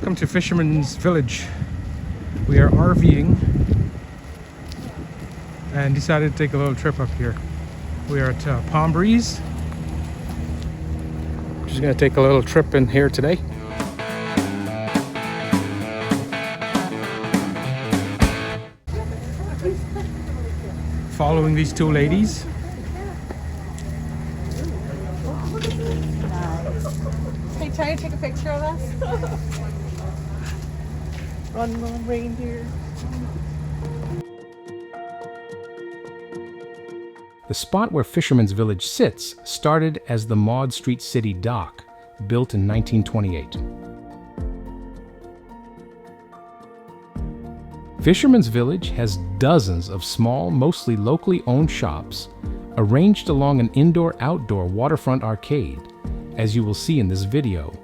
Welcome to Fisherman's Village. We are RVing and decided to take a little trip up here. We are at Palm Breeze. Just gonna take a little trip in here today. Following these two ladies. Hey, trying to take a picture of us? Run, little reindeer. The spot where Fisherman's Village sits started as the Maud Street City Dock, built in 1928. Fisherman's Village has dozens of small, mostly locally owned shops arranged along an indoor-outdoor waterfront arcade, as you will see in this video.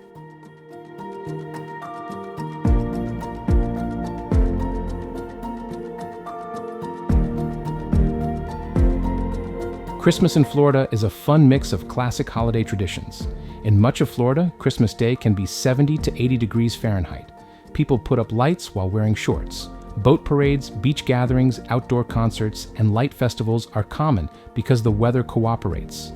Christmas in Florida is a fun mix of classic holiday traditions. In much of Florida, Christmas Day can be 70 to 80 degrees Fahrenheit. People put up lights while wearing shorts. Boat parades, beach gatherings, outdoor concerts, and light festivals are common because the weather cooperates.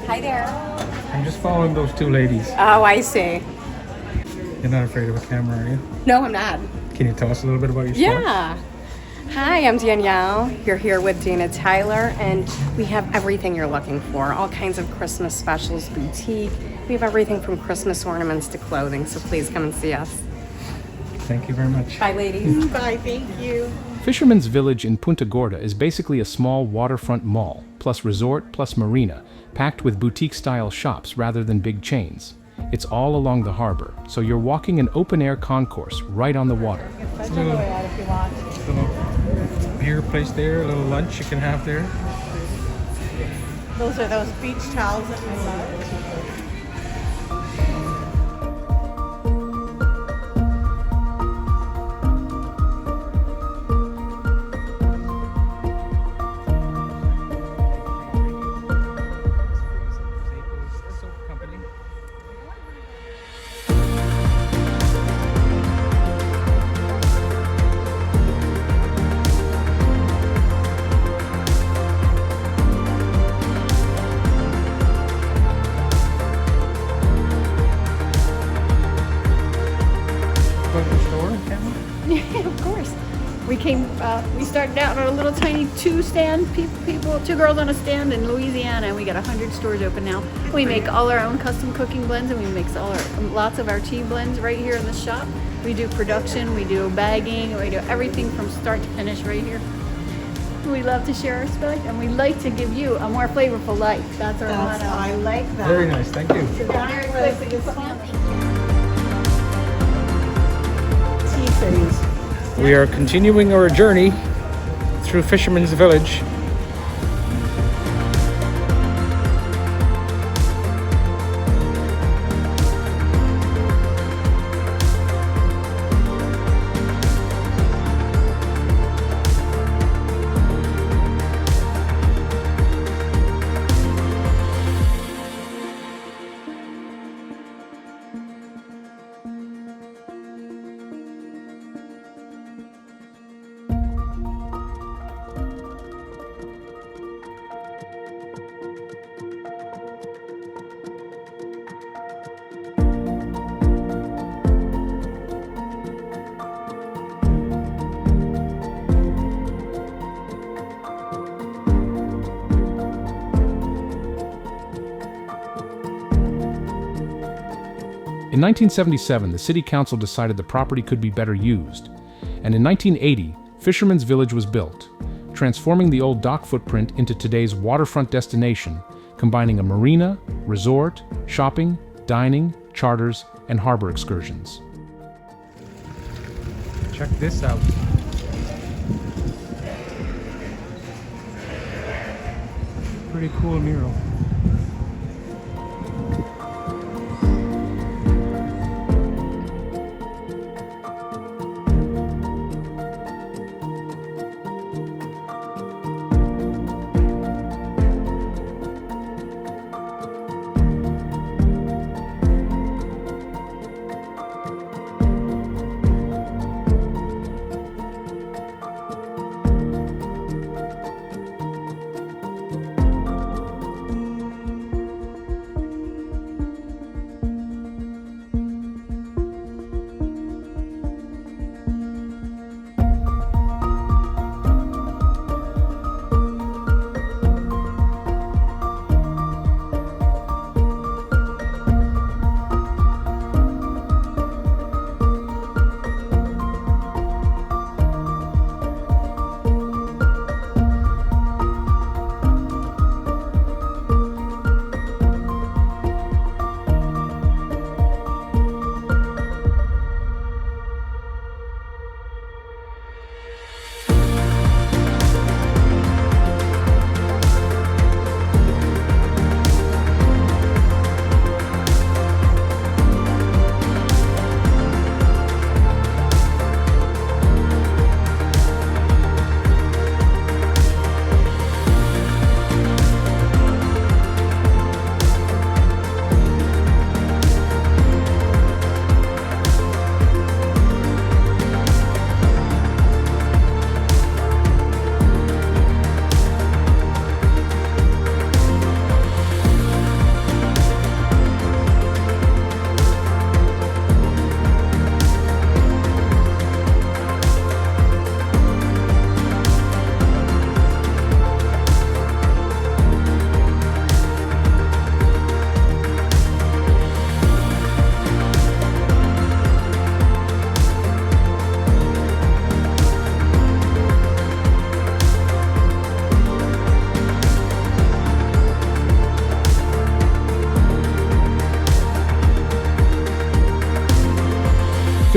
Hi there. I'm just following those two ladies. Oh, I see. You're not afraid of a camera, are you? No, I'm not. Can you tell us a little bit about your spot? Yeah. Hi, I'm Danielle. You're here with Dana Tyler, and we have everything you're looking for. All kinds of Christmas specials, boutique. We have everything from Christmas ornaments to clothing, so please come and see us. Thank you very much. Bye, ladies. Bye, thank you. Fisherman's Village in Punta Gorda is basically a small waterfront mall, plus resort, plus marina, packed with boutique-style shops rather than big chains. It's all along the harbor, so you're walking an open-air concourse right on the water. If you want. Little beer place there, a little lunch you can have there. Those are those beach towels that we love. Of course. We started out on a little tiny two girls on a stand in Louisiana, and we got 100 stores open now. We make all our own custom cooking blends, and we make lots of our tea blends right here in the shop. We do production, we do bagging, we do everything from start to finish right here. We love to share our spice, and we like to give you a more flavorful life. That's our motto. I like that. Very nice, thank you. Tea cities. We are continuing our journey through Fisherman's Village. In 1977, the City Council decided the property could be better used, and in 1980, Fisherman's Village was built, transforming the old dock footprint into today's waterfront destination, combining a marina, resort, shopping, dining, charters, and harbor excursions. Check this out. Pretty cool mural.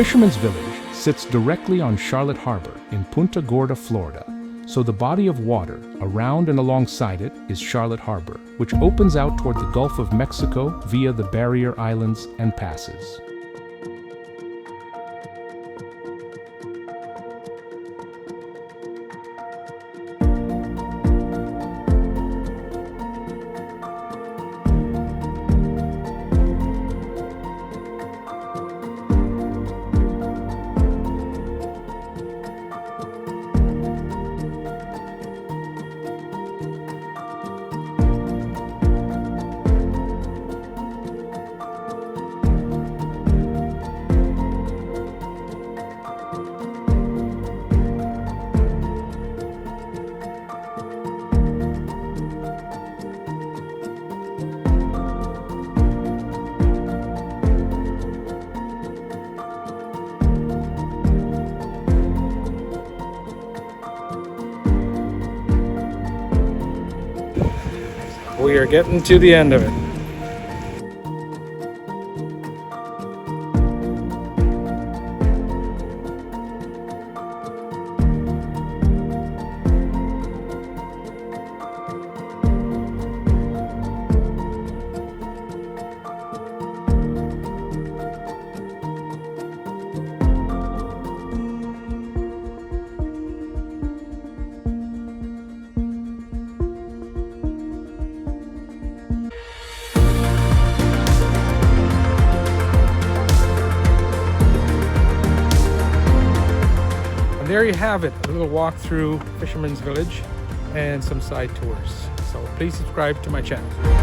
Fisherman's Village sits directly on Charlotte Harbor in Punta Gorda, Florida. So the body of water around and alongside it is Charlotte Harbor, which opens out toward the Gulf of Mexico via the barrier islands and passes. We are getting to the end of it. There you have it, a little walk through Fisherman's Village and some side tours. So please subscribe to my channel.